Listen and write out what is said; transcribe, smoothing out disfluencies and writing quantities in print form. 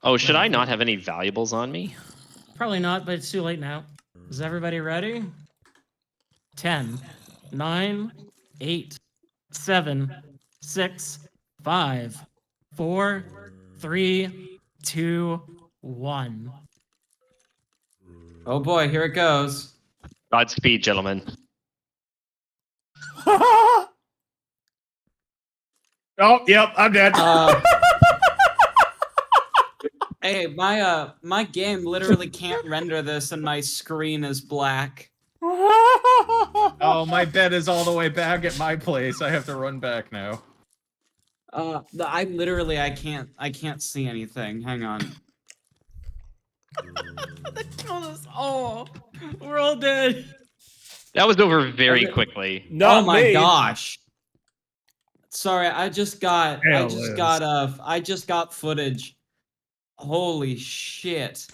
Oh, should I not have any valuables on me? Probably not, but it's too late now. Is everybody ready? 10, 9, 8, 7, 6, 5, 4, 3, 2, 1. Oh boy, here it goes. Godspeed, gentlemen. Oh, yep, I'm dead. Hey, my game literally can't render this, and my screen is black. Oh, my bed is all the way back at my place. I have to run back now. I can't see anything. Hang on. That killed us all. We're all dead. That was over very quickly. Not oh my me. gosh. Sorry, I just got Hell is. footage. Holy shit.